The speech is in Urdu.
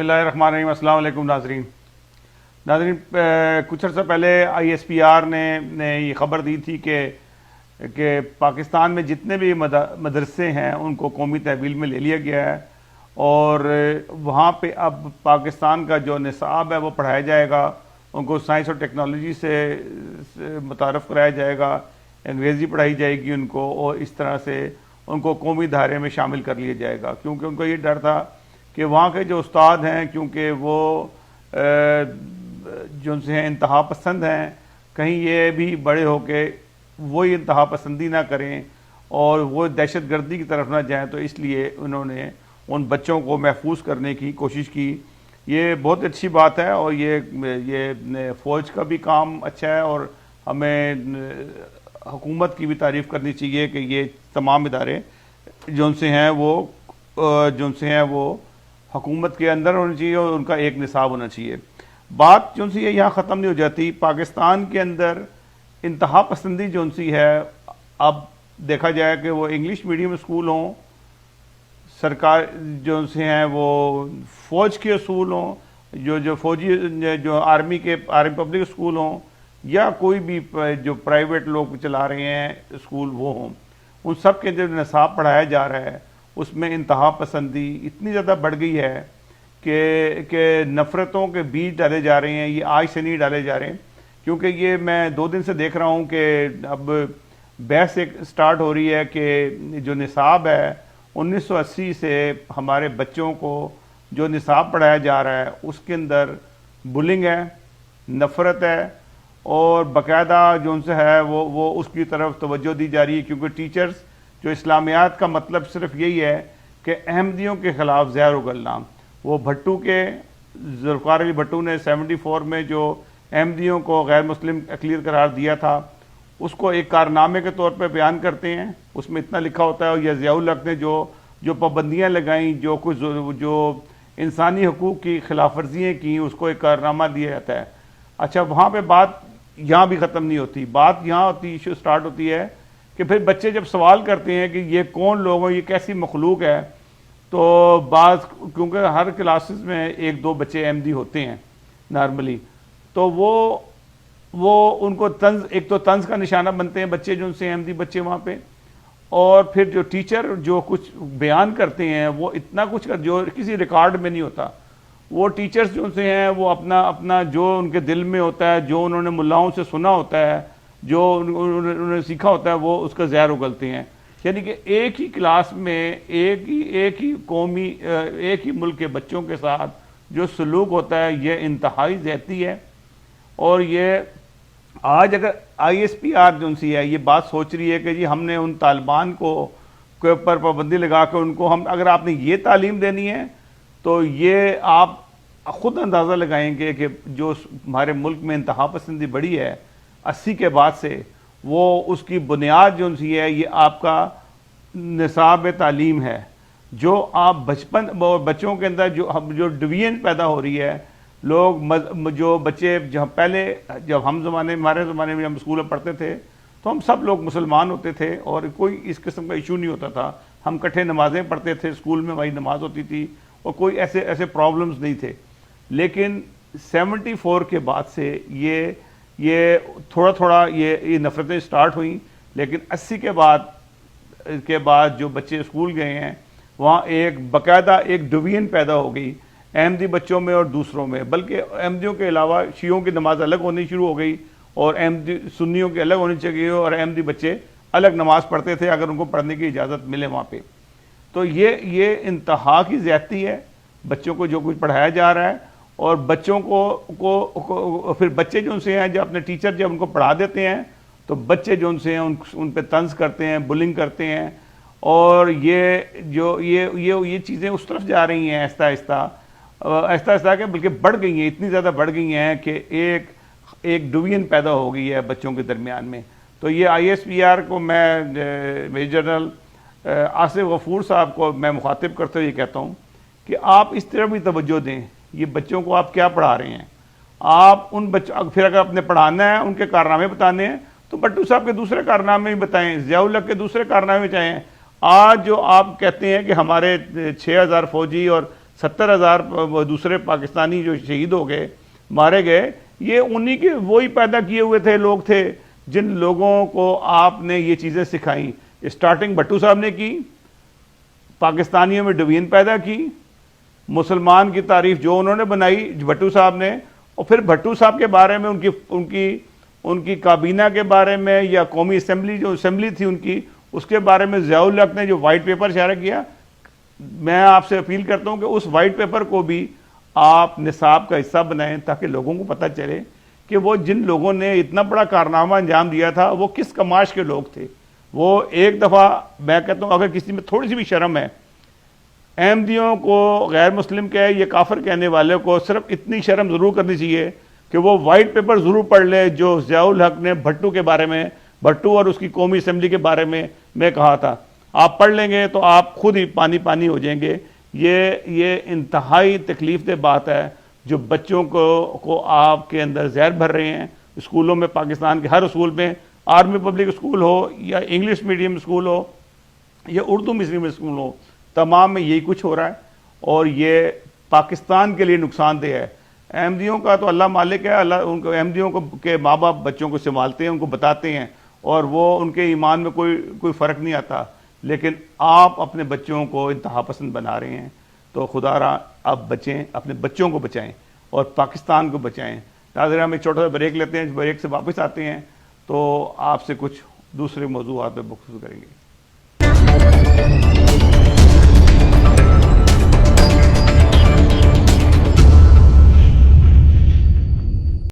اللہ الرحمن الرحیم۔ السلام علیکم ناظرین، کچھ عرصہ پہلے ISPR نے یہ خبر دی تھی کہ پاکستان میں جتنے بھی مدرسے ہیں ان کو قومی تحویل میں لے لیا گیا ہے، اور وہاں پہ اب پاکستان کا جو نصاب ہے وہ پڑھایا جائے گا، ان کو سائنس اور ٹیکنالوجی سے متعارف کرایا جائے گا، انگریزی پڑھائی جائے گی ان کو، اور اس طرح سے ان کو قومی دھارے میں شامل کر لیا جائے گا، کیونکہ ان کو یہ ڈر تھا کہ وہاں کے جو استاد ہیں، کیونکہ وہ جو ان سے ہیں انتہا پسند ہیں، کہیں یہ بھی بڑے ہو کے وہی انتہا پسندی نہ کریں اور وہ دہشت گردی کی طرف نہ جائیں، تو اس لیے انہوں نے ان بچوں کو محفوظ کرنے کی کوشش کی۔ یہ بہت اچھی بات ہے، اور یہ فوج کا بھی کام اچھا ہے، اور ہمیں حکومت کی بھی تعریف کرنی چاہیے کہ یہ تمام ادارے جو ان سے ہیں وہ حکومت کے اندر ہونا چاہیے، اور ان کا ایک نصاب ہونا چاہیے۔ بات جو سی ہے یہاں ختم نہیں ہو جاتی۔ پاکستان کے اندر انتہا پسندی جو سی ہے، اب دیکھا جائے کہ وہ انگلش میڈیم اسکول ہوں، سرکار جو سے ہیں وہ فوج کے اصول ہوں، جو فوجی جو آرمی پبلک اسکول ہوں، یا کوئی بھی جو پرائیویٹ لوگ چلا رہے ہیں اسکول وہ ہوں، ان سب کے جو نصاب پڑھایا جا رہا ہے اس میں انتہا پسندی اتنی زیادہ بڑھ گئی ہے کہ نفرتوں کے بیج ڈالے جا رہے ہیں۔ یہ آج سے نہیں ڈالے جا رہے ہیں، کیونکہ یہ میں 2 دن سے دیکھ رہا ہوں کہ اب بحث ایک سٹارٹ ہو رہی ہے کہ جو نصاب ہے 1980 سے ہمارے بچوں کو جو نصاب پڑھایا جا رہا ہے اس کے اندر بلنگ ہے، نفرت ہے، اور باقاعدہ جو ان سے ہے وہ اس کی طرف توجہ دی جا رہی ہے، کیونکہ ٹیچرز جو اسلامیات کا مطلب صرف یہی ہے کہ احمدیوں کے خلاف زہر اگلنا۔ وہ بھٹو کے ذوالفقار علی بھٹو نے 74 میں جو احمدیوں کو غیر مسلم اقلیت قرار دیا تھا، اس کو ایک کارنامے کے طور پہ بیان کرتے ہیں، اس میں اتنا لکھا ہوتا ہے، اور یہ ضیاء الحق نے جو پابندیاں لگائیں، جو انسانی حقوق کی خلاف ورزیاں کی، اس کو ایک کارنامہ دیا جاتا ہے۔ اچھا، وہاں پہ بات یہاں بھی ختم نہیں ہوتی، بات یہاں ہوتی، ایشو سٹارٹ ہوتی ہے کہ پھر بچے جب سوال کرتے ہیں کہ یہ کون لوگ ہیں، یہ کیسی مخلوق ہے، تو بعض کیونکہ ہر کلاسز میں 1-2 بچے احمدی ہوتے ہیں نارملی، تو وہ ان کو ایک تو طنز کا نشانہ بنتے ہیں بچے، جو ان سے احمدی بچے وہاں پہ، اور پھر جو ٹیچر جو کچھ بیان کرتے ہیں وہ اتنا کچھ جو کسی ریکارڈ میں نہیں ہوتا۔ وہ ٹیچرز جو ان سے ہیں وہ اپنا جو ان کے دل میں ہوتا ہے، جو انہوں نے ملاؤں سے سنا ہوتا ہے، جو انہوں نے سیکھا ہوتا ہے، وہ اس کا زہر اگلتے ہیں۔ یعنی کہ ایک ہی کلاس میں ایک ہی قومی ایک ہی ملک کے بچوں کے ساتھ جو سلوک ہوتا ہے، یہ انتہائی زیادتی ہے۔ اور یہ آج اگر ISPR جو سی ہے یہ بات سوچ رہی ہے کہ جی ہم نے ان طالبان کے اوپر پابندی لگا کے ان کو اگر آپ نے یہ تعلیم دینی ہے، تو یہ آپ خود اندازہ لگائیں گے کہ جو ہمارے ملک میں انتہا پسندی بڑھی ہے 80 کے بعد سے، وہ اس کی بنیاد جو سی ہے یہ آپ کا نصاب تعلیم ہے، جو آپ بچوں کے اندر جو ڈویژن پیدا ہو رہی ہے۔ لوگ جو بچے جب ہمارے زمانے میں ہم اسکول میں پڑھتے تھے تو ہم سب لوگ مسلمان ہوتے تھے، اور کوئی اس قسم کا ایشو نہیں ہوتا تھا، ہم کٹھے نمازیں پڑھتے تھے، اسکول میں ہماری نماز ہوتی تھی، اور کوئی ایسے پرابلمز نہیں تھے۔ لیکن 74 کے بعد سے یہ تھوڑا یہ نفرتیں سٹارٹ ہوئیں، لیکن 80 کے بعد جو بچے اسکول گئے ہیں وہاں باقاعدہ ایک ڈویژن پیدا ہو گئی احمدی بچوں میں اور دوسروں میں، بلکہ احمدیوں کے علاوہ شیعوں کی نماز الگ ہونی شروع ہو گئی، اور سنیوں کی الگ ہونی چاہیے، اور احمدی بچے الگ نماز پڑھتے تھے اگر ان کو پڑھنے کی اجازت ملے وہاں پہ۔ تو یہ انتہا کی زیادتی ہے بچوں کو جو کچھ پڑھایا جا رہا ہے، اور بچوں کو پھر بچے جو ان سے ہیں، جب اپنے ٹیچر جب ان کو پڑھا دیتے ہیں تو بچے جو ان سے ہیں ان پہ طنز کرتے ہیں، بلنگ کرتے ہیں، اور یہ چیزیں اس طرف جا رہی ہیں آہستہ آہستہ کہ بلکہ بڑھ گئی ہیں، اتنی زیادہ بڑھ گئی ہیں کہ ایک ڈویژن پیدا ہو گئی ہے بچوں کے درمیان میں۔ تو یہ ISPR کو میں میجر جنرل آصف غفور صاحب کو میں مخاطب کرتے ہوئے کہتا ہوں کہ آپ اس طرح بھی توجہ دیں، یہ بچوں کو آپ کیا پڑھا رہے ہیں۔ آپ ان بچوں پھر اگر اپنے پڑھانا ہے، ان کے کارنامے بتانے ہیں، تو بٹو صاحب کے دوسرے کارنامے بھی بتائیں، ضیاء الحق کے دوسرے کارنامے بتائیں۔ آج جو آپ کہتے ہیں کہ ہمارے 6000 فوجی اور 70,000 دوسرے پاکستانی جو شہید ہو گئے، مارے گئے، یہ انہی کے وہی پیدا کیے ہوئے تھے لوگ تھے جن لوگوں کو آپ نے یہ چیزیں سکھائیں۔ اسٹارٹنگ بھٹو صاحب نے کی، پاکستانیوں میں ڈویژن پیدا کی، مسلمان کی تعریف جو انہوں نے بنائی بھٹو صاحب نے، اور پھر بھٹو صاحب کے بارے میں ان کی کابینہ کے بارے میں یا قومی اسمبلی جو اسمبلی تھی ان کی، اس کے بارے میں ضیاء الحق نے جو وائٹ پیپر شائع کیا، میں آپ سے اپیل کرتا ہوں کہ اس وائٹ پیپر کو بھی آپ نصاب کا حصہ بنائیں تاکہ لوگوں کو پتہ چلے کہ وہ جن لوگوں نے اتنا بڑا کارنامہ انجام دیا تھا وہ کس کماش کے لوگ تھے۔ وہ ایک دفعہ میں کہتا ہوں اگر کسی میں تھوڑی سی بھی شرم ہے، احمدیوں کو غیر مسلم کہے یا کافر کہنے والے کو صرف اتنی شرم ضرور کرنی چاہیے کہ وہ وائٹ پیپر ضرور پڑھ لے جو ضیاء الحق نے بھٹو کے بارے میں، بھٹو اور اس کی قومی اسمبلی کے بارے میں کہا تھا۔ آپ پڑھ لیں گے تو آپ خود ہی پانی پانی ہو جائیں گے۔ یہ انتہائی تکلیف دہ بات ہے جو بچوں کو آپ کے اندر زہر بھر رہے ہیں۔ اسکولوں میں، پاکستان کے ہر اسکول میں، آرمی پبلک اسکول ہو یا انگلش میڈیم اسکول ہو یا اردو میڈیم اسکول ہو، تمام میں یہی کچھ ہو رہا ہے، اور یہ پاکستان کے لیے نقصان دہ ہے۔ احمدیوں کا تو اللہ مالک ہے، اللہ ان کو احمدیوں کے ماں باپ بچوں کو سنبھالتے ہیں، ان کو بتاتے ہیں، اور وہ ان کے ایمان میں کوئی فرق نہیں آتا، لیکن آپ اپنے بچوں کو انتہا پسند بنا رہے ہیں۔ تو خدا را آپ بچیں، اپنے بچوں کو بچائیں اور پاکستان کو بچائیں۔ ناظرین، ہم ایک چھوٹا سا بریک لیتے ہیں، بریک سے واپس آتے ہیں تو آپ سے کچھ دوسرے موضوعات پہ گفتگو کریں گے۔